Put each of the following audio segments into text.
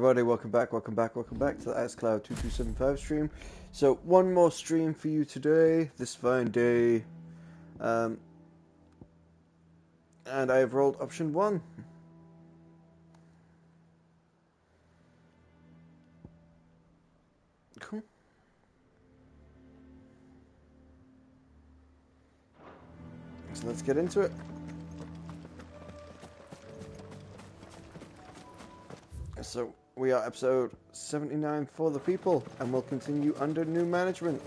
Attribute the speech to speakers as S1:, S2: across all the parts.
S1: everybody, welcome back to the AlexCloud2275 stream. So, one more stream for you today, this fine day. And I have rolled option 1. Cool. So let's get into it. So, we are episode 79 for the people, and we'll continue under new management.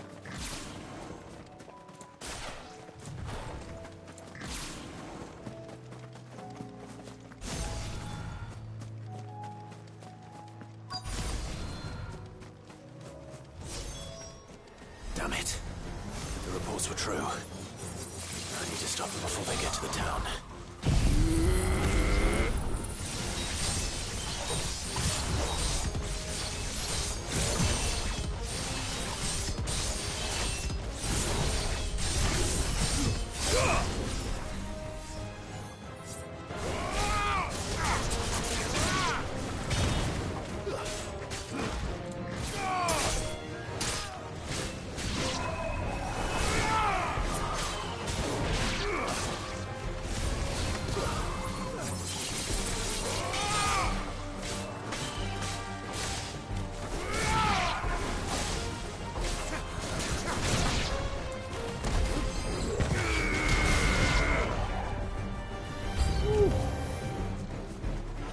S2: Damn it. The reports were true. I need to stop them before they get to the town.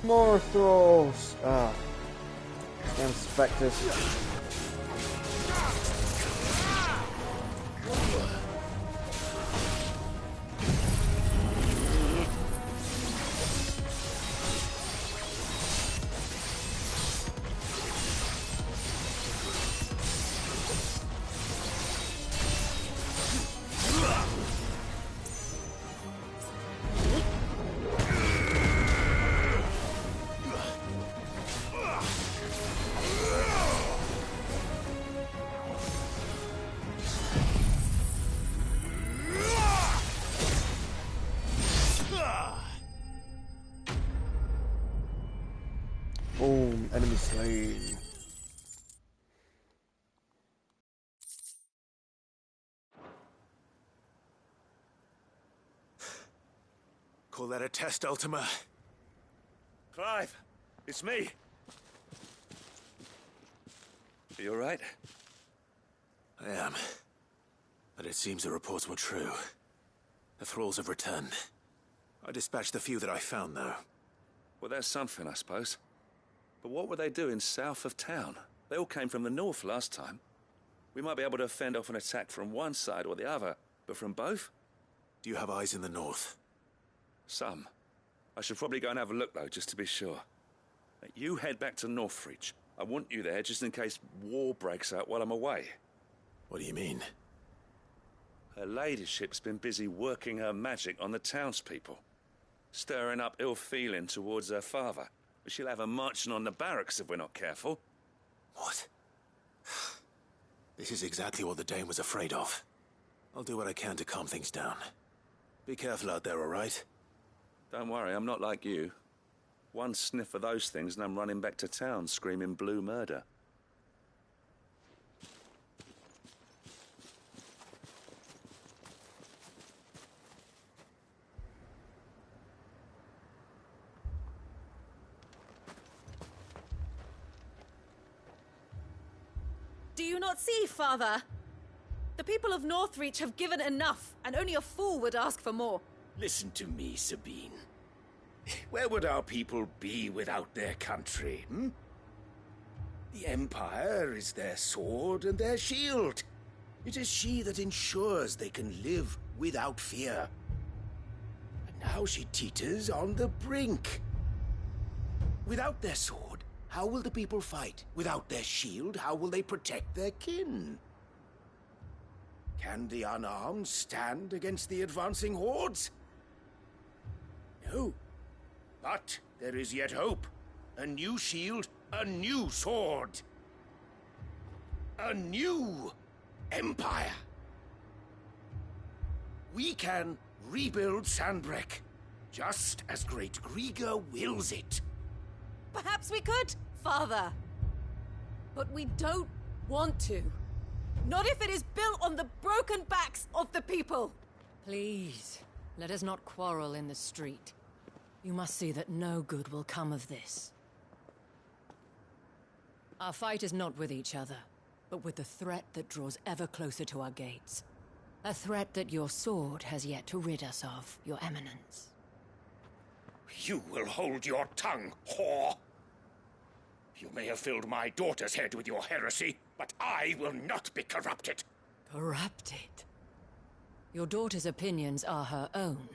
S1: More thralls! Ah. Damn spectres. Boom, enemy slain.
S2: Call that a test, Ultima?
S3: Clive, it's me. Are you alright?
S2: I am. But it seems the reports were true. The thralls have returned. I dispatched the few that I found, though.
S3: Well, there's something, I suppose. But what were they doing south of town? They all came from the north last time. We might be able to fend off an attack from one side or the other, but from both?
S2: Do you have eyes in the north?
S3: Some. I should probably go and have a look, though, just to be sure. You head back to Northreach. I want you there just in case war breaks out while I'm away.
S2: What do you mean?
S3: Her ladyship's been busy working her magic on the townspeople, stirring up ill feeling towards her father. She'll have her marching on the barracks if we're not careful.
S2: What? This is exactly what the Dane was afraid of. I'll do what I can to calm things down. Be careful out there, all right?
S3: Don't worry, I'm not like you. One sniff of those things and I'm running back to town screaming blue murder.
S4: Do you not see, Father? The people of Northreach have given enough, and only a fool would ask for more.
S5: Listen to me, Sabine. Where would our people be without their country, hmm? The Empire is their sword and their shield. It is she that ensures they can live without fear. And now she teeters on the brink. Without their sword, how will the people fight? Without their shield, how will they protect their kin? Can the unarmed stand against the advancing hordes? No. But there is yet hope. A new shield, a new sword. A new empire. We can rebuild Sandbreck, just as Great Grieger wills it.
S4: Perhaps we could, Father. But we don't want to. Not if it is built on the broken backs of the people.
S6: Please, let us not quarrel in the street. You must see that no good will come of this. Our fight is not with each other, but with the threat that draws ever closer to our gates. A threat that your sword has yet to rid us of, Your Eminence.
S5: You will hold your tongue, whore! You may have filled my daughter's head with your heresy, but I will not be corrupted.
S6: Corrupted? Your daughter's opinions are her own,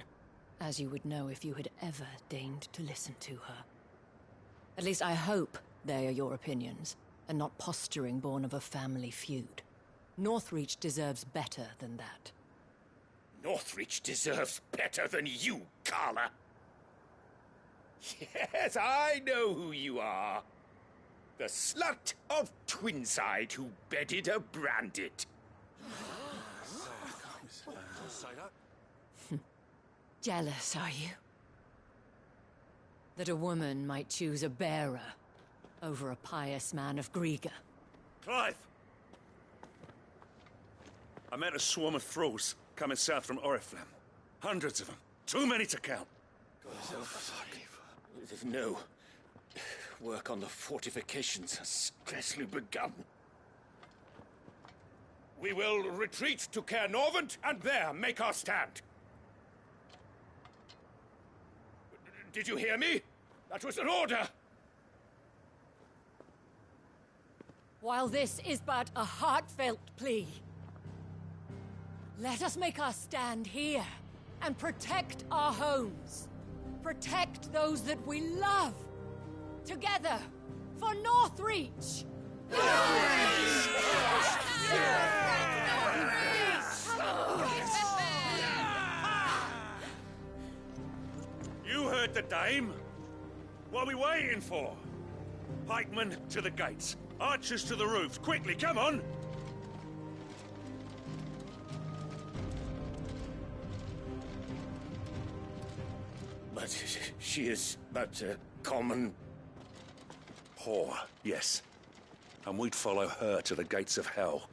S6: as you would know if you had ever deigned to listen to her. At least I hope they are your opinions, and not posturing born of a family feud. Northreach deserves better than that.
S5: Northreach deserves better than you, Carla. Yes, I know who you are. The slut of Twinside who bedded a Branded.
S6: Jealous, are you? That a woman might choose a bearer over a pious man of Griega.
S3: Clive! I met a swarm of thralls coming south from Oriflamme. Hundreds of them. Too many to count.
S5: No. Work on the fortifications has scarcely begun. We will retreat to Caer Norvent and there make our stand. Did you hear me? That was an order!
S6: While this is but a heartfelt plea, let us make our stand here and protect our homes. Protect those that we love. Together, for Northreach!
S3: You heard the dame. What are we waiting for? Pikemen to the gates. Archers to the roofs. Quickly, come on!
S5: But she is but a common...
S3: Whore, yes. And we'd follow her to the gates of hell.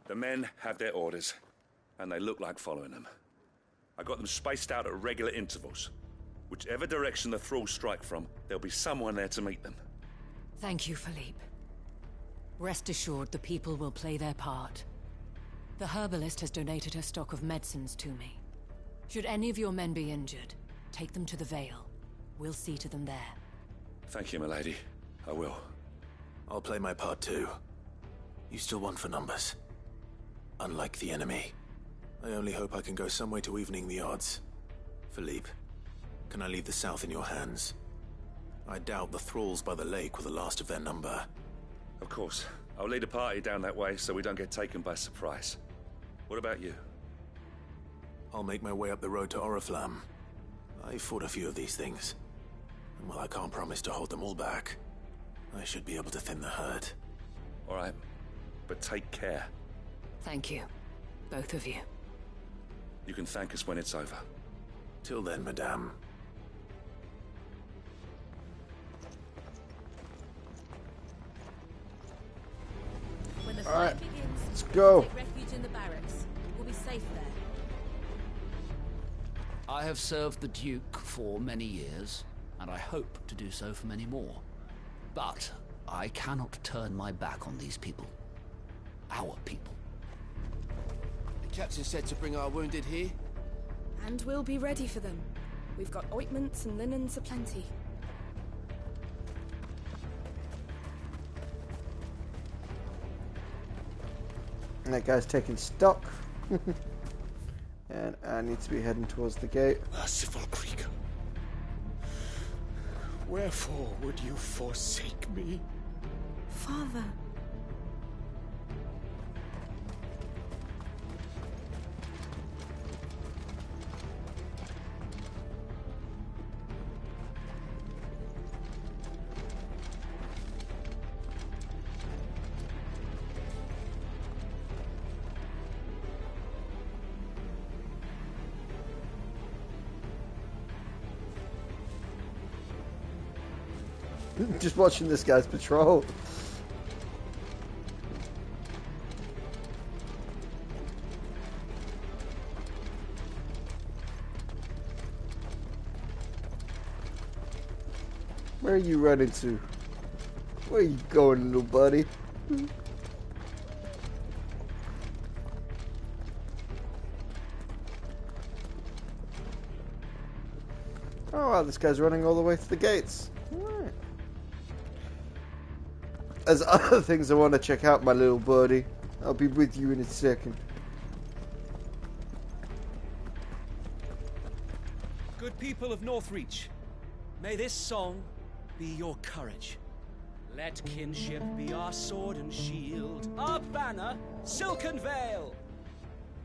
S3: The men have their orders, and they look like following them. I got them spaced out at regular intervals. Whichever direction the thralls strike from, there'll be someone there to meet them.
S6: Thank you, Philippe. Rest assured the people will play their part. The herbalist has donated her stock of medicines to me. Should any of your men be injured, take them to the Vale. We'll see to them there.
S3: Thank you, milady. I will.
S2: I'll play my part too. You still want for numbers. Unlike the enemy. I only hope I can go some way to evening the odds. Philippe, can I leave the south in your hands? I doubt the thralls by the lake were the last of their number.
S3: Of course. I'll lead a party down that way so we don't get taken by surprise. What about you?
S2: I'll make my way up the road to Oriflamme. I fought a few of these things. And while I can't promise to hold them all back, I should be able to thin the herd.
S3: All right. But take care.
S6: Thank you, both of you.
S3: You can thank us when it's over.
S2: Till then, madame.
S4: When the
S1: All
S4: fight
S1: right,
S4: begins,
S1: let's go.
S4: take refuge in the barracks. We'll be safe there.
S7: I have served the Duke for many years, and I hope to do so for many more. But I cannot turn my back on these people. Our people.
S8: The captain said to bring our wounded here.
S9: And we'll be ready for them. We've got ointments and linens aplenty.
S1: And that guy's taking stock. And I need to be heading towards the gate.
S5: Merciful Creaker. Wherefore would you forsake me?
S9: Father.
S1: Just watching this guy's patrol. Where are you running to? Where are you going, little buddy? Oh wow, this guy's running all the way to the gates. Alright. There's other things I want to check out, my little buddy. I'll be with you in a second.
S10: Good people of Northreach, may this song be your courage. Let kinship be our sword and shield, our banner, silken veil.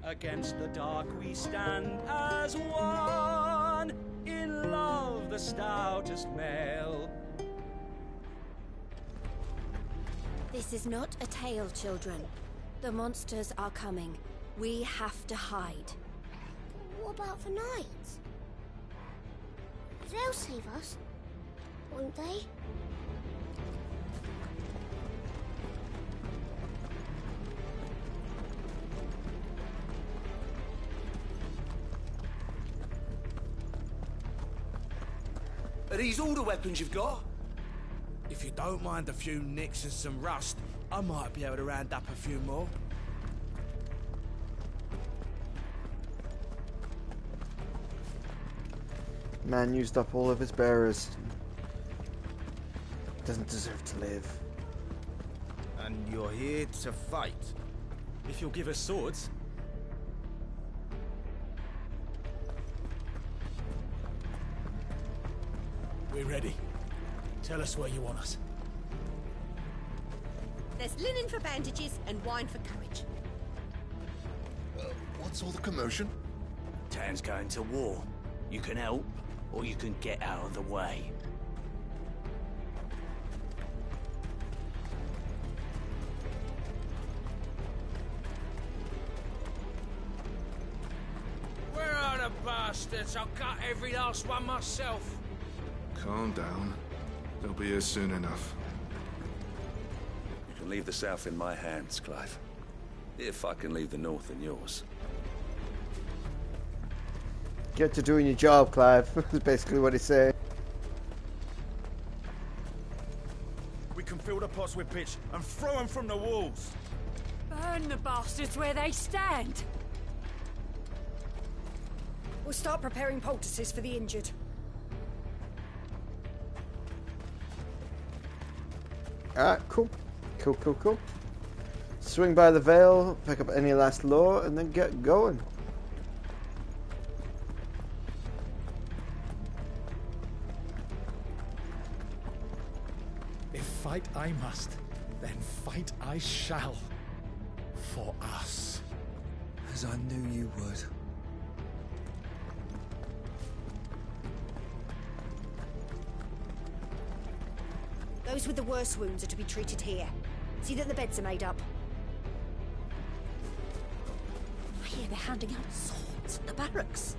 S10: Against the dark we stand as one, in love the stoutest male.
S11: This is not a tale, children. The monsters are coming. We have to hide.
S12: What about the knights? They'll save us, won't they?
S8: Are these all the weapons you've got? If you don't mind a few nicks and some rust, I might be able to round up a few more.
S1: Man used up all of his bearers. Doesn't deserve to live.
S8: And you're here to fight?
S10: If you'll give us swords.
S13: We're ready. Tell us where you want us.
S14: There's linen for bandages and wine for courage.
S15: What's all the commotion?
S13: Town's going to war. You can help, or you can get out of the way.
S8: Where are the bastards? I'll cut every last one myself.
S15: Calm down. They'll be here soon enough.
S3: You can leave the south in my hands, Clive. If I can leave the north in yours.
S1: Get to doing your job, Clive. That's basically what he's saying.
S16: We can fill the pots with pitch and throw them from the walls.
S4: Burn the bastards where they stand.
S9: We'll start preparing poultices for the injured.
S1: Alright, cool. Cool. Swing by the Vale, pick up any last lore, and then get going.
S17: If fight I must, then fight I shall. For us.
S18: As I knew you would.
S14: Those with the worst wounds are to be treated here. See that the beds are made up. I hear they're handing out swords at the barracks.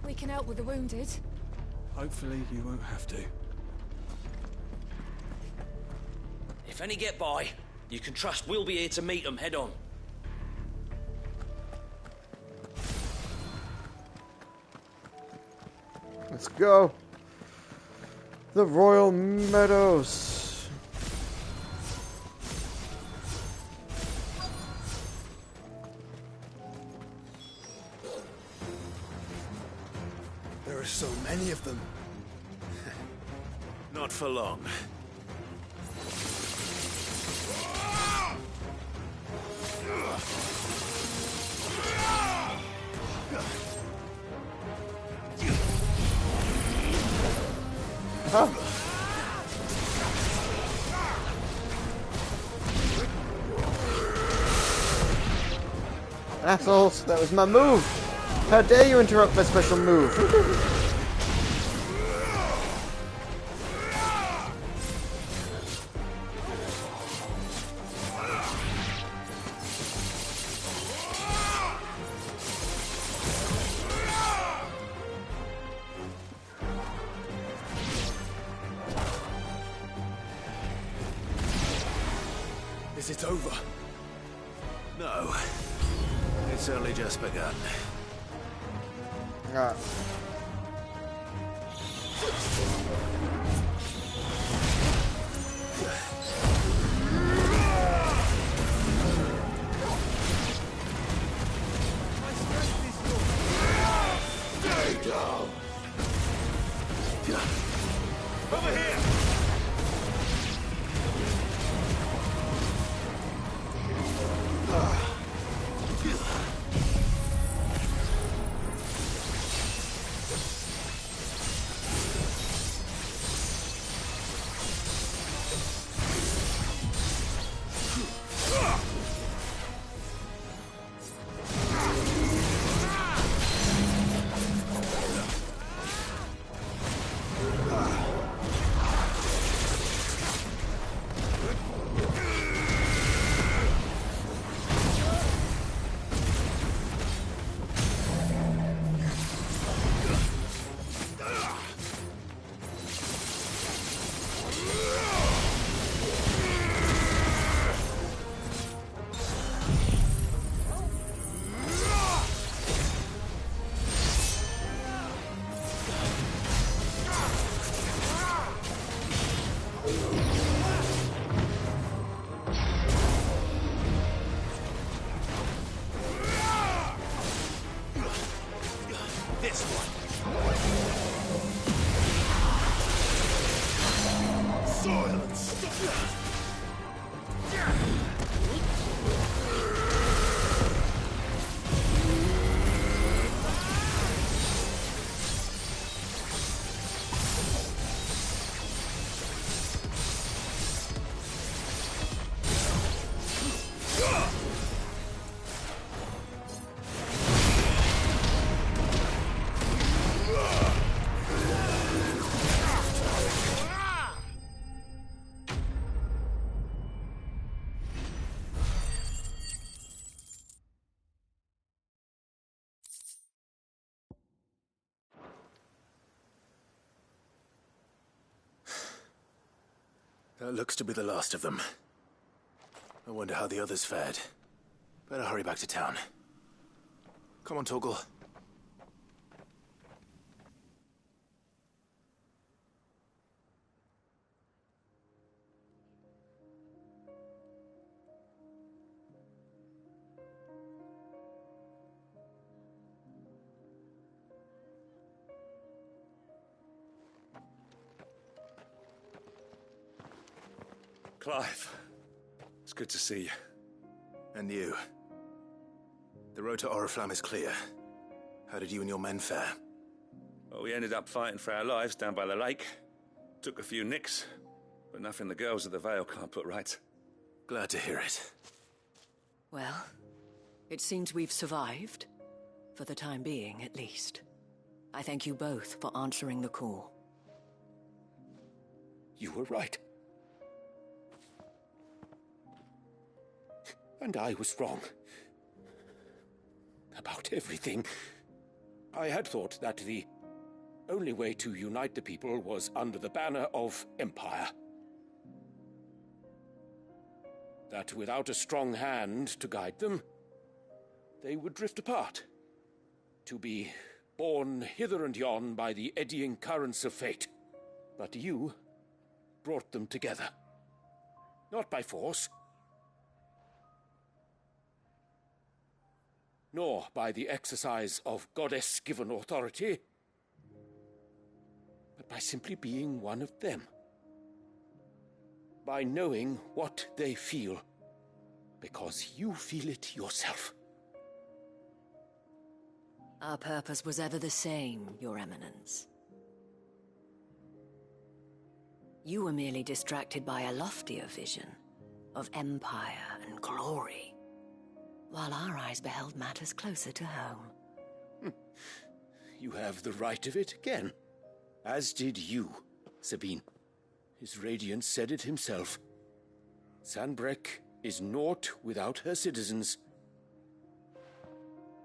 S9: We can help with the wounded.
S10: Hopefully you won't have to.
S13: If any get by, you can trust we'll be here to meet them head on.
S1: Let's go. The Royal Meadows.
S18: There are so many of them.
S2: Not for long.
S1: Huh. Assholes, that was my move. How dare you interrupt my special move?
S18: Is it over?
S2: No. It's only just begun.
S1: Ah.
S3: Over here!
S2: That looks to be the last of them. I wonder how the others fared. Better hurry back to town. Come on, Torgal.
S3: Clive, it's good to see you.
S2: And you. The road to Oriflamme is clear. How did you and your men fare?
S3: Well, we ended up fighting for our lives down by the lake. Took a few nicks, but nothing the girls of the Vale can't put right.
S2: Glad to hear it.
S6: Well, it seems we've survived. For the time being, at least. I thank you both for answering the call.
S5: You were right. And I was wrong. About everything. I had thought that the only way to unite the people was under the banner of Empire. That without a strong hand to guide them, they would drift apart. To be borne hither and yon by the eddying currents of fate. But you brought them together. Not by force, nor by the exercise of goddess-given authority, but by simply being one of them. By knowing what they feel, because you feel it yourself.
S6: Our purpose was ever the same, Your Eminence. You were merely distracted by a loftier vision of empire and glory, while our eyes beheld matters closer to home.
S5: You have the right of it again. As did you, Sabine. His Radiance said it himself. Sanbreque is naught without her citizens.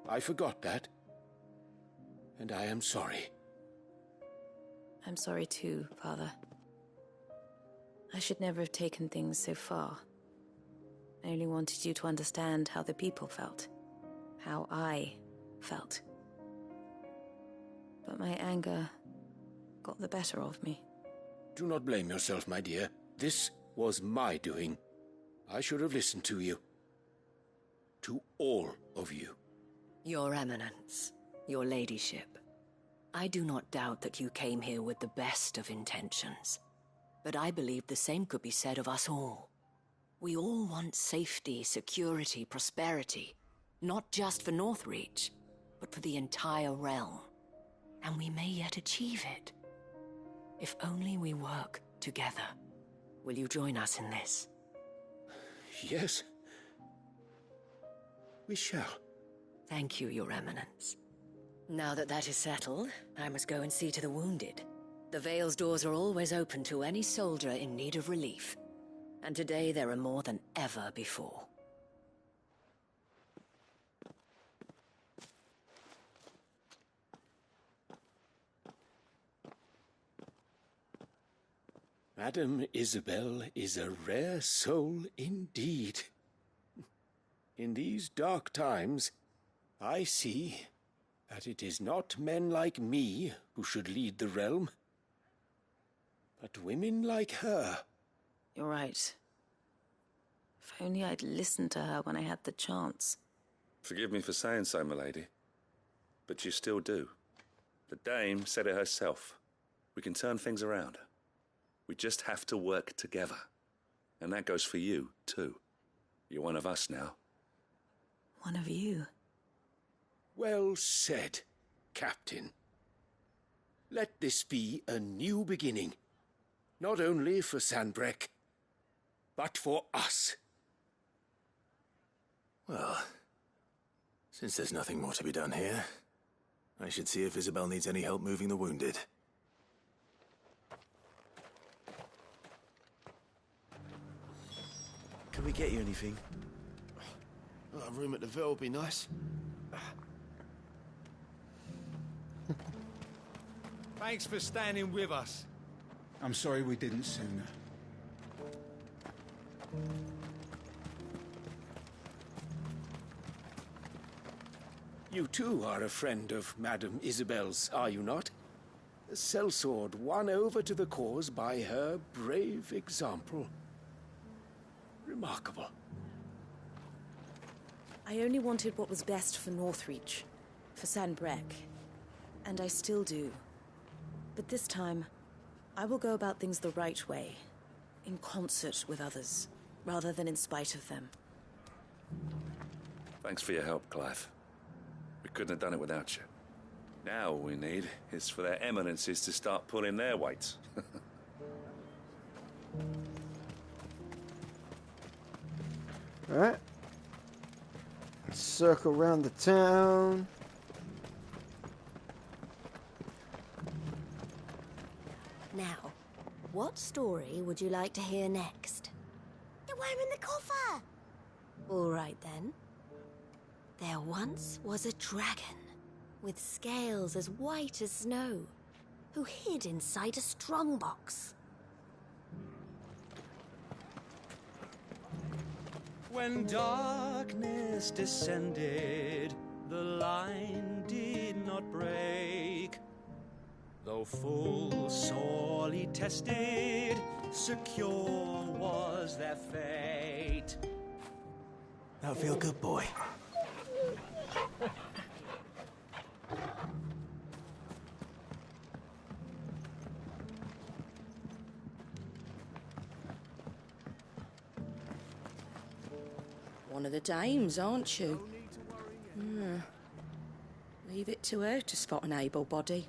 S5: I forgot that. And I am sorry.
S9: I'm sorry too, Father. I should never have taken things so far.
S19: I only wanted you to understand how the people felt. How I felt. But my anger got the better of me.
S5: Do not blame yourself, my dear. This was my doing. I should have listened to you. To all of you.
S6: Your Eminence, your ladyship, I do not doubt that you came here with the best of intentions. But I believe the same could be said of us all. We all want safety, security, prosperity. Not just for Northreach, but for the entire realm. And we may yet achieve it. If only we work together. Will you join us in this?
S5: Yes. We shall.
S6: Thank you, Your Eminence. Now that that is settled, I must go and see to the wounded. The Vale's doors are always open to any soldier in need of relief. And today there are more than ever before.
S5: Madame Isabel is a rare soul indeed. In these dark times, I see that it is not men like me who should lead the realm, but women like her.
S19: You're right. If only I'd listened to her when I had the chance.
S3: Forgive me for saying so, milady, but you still do. The dame said it herself. We can turn things around. We just have to work together. And that goes for you, too. You're one of us now.
S19: One of you.
S5: Well said, Captain. Let this be a new beginning. Not only for Sanbreque, but for us.
S2: Well, since there's nothing more to be done here, I should see if Isabel needs any help moving the wounded.
S18: Can we get you anything? A room at the Ville would be nice.
S16: Thanks for standing with us.
S20: I'm sorry we didn't sooner.
S5: You too are a friend of Madame Isabel's, are you not? A sellsword won over to the cause by her brave example. Remarkable.
S19: I only wanted what was best for Northreach, for Sanbreque, and I still do. But this time, I will go about things the right way, in concert with others, rather than in spite of them.
S3: Thanks for your help, Clive. We couldn't have done it without you. Now all we need is for their eminences to start pulling their weight.
S1: Alright. Circle around the town.
S11: Now, what story would you like to hear next? The one in the coffer! All right then. There once was a dragon, with scales as white as snow, who hid inside a strongbox.
S10: When darkness descended, the line did not break. Though full sorely tested, secure was their fate.
S2: That'll feel good, boy.
S19: One of the dames, aren't you? Leave it to her to spot an able body.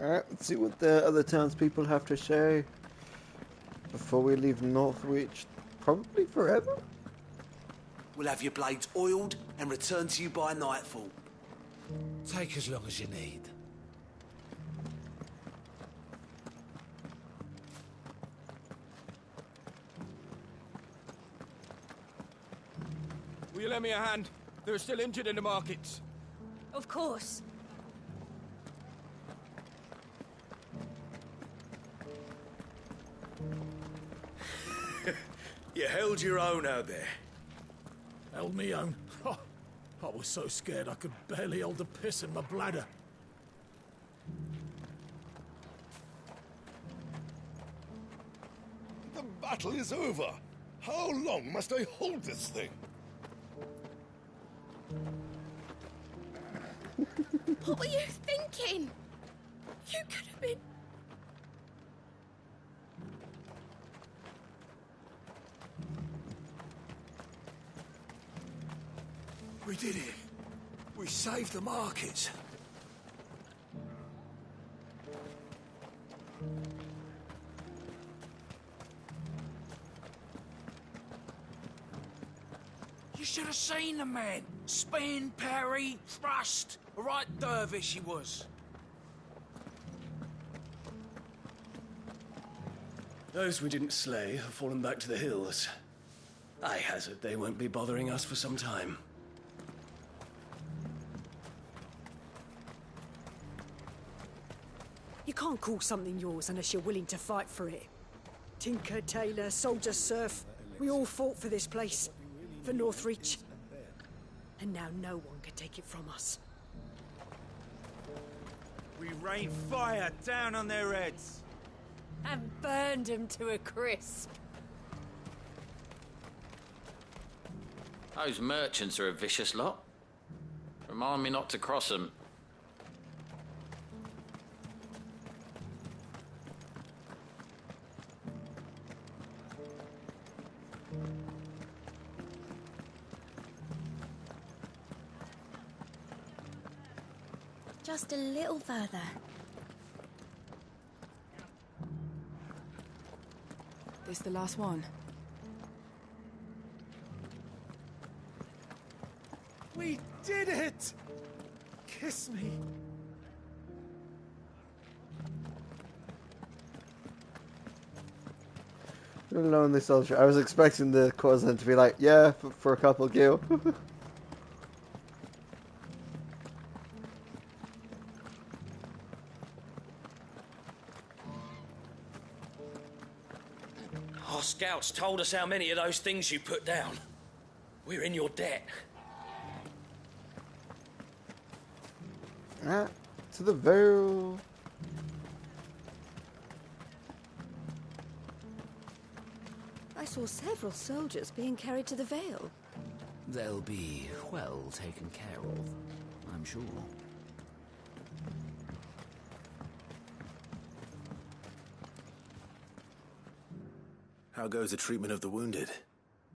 S1: Alright, let's see what the other townspeople have to say before we leave Northreach. Probably forever?
S8: We'll have your blades oiled and return to you by nightfall.
S16: Take as long as you need.
S21: Will you lend me a hand? There are still injured in the markets.
S4: Of course.
S5: You held your own out there.
S7: Held me own? I was so scared I could barely hold the piss in my bladder.
S22: The battle is over. How long must I hold this thing?
S9: What were you thinking? You could have been...
S8: We did it. We saved the markets. You should have seen the man. Spin, parry, thrust. A right dervish he was.
S23: Those we didn't slay have fallen back to the hills. I hazard they won't be bothering us for some time.
S14: You can't call something yours unless you're willing to fight for it. Tinker, tailor, soldier, serf, we all fought for this place, for Northreach. And now no one can take it from us.
S21: We rained fire down on their heads.
S4: And burned them to a crisp.
S24: Those merchants are a vicious lot. Remind me not to cross them.
S11: Just a little further.
S9: This the last one?
S17: We did it! Kiss me.
S1: Lonely soldier. I was expecting the cousin to be like, yeah, for a couple, Gil.
S13: Our scouts told us how many of those things you put down. We're in your debt.
S1: To the Vale.
S19: I saw several soldiers being carried to the Vale.
S25: They'll be well taken care of, I'm sure.
S2: How goes the treatment of the wounded?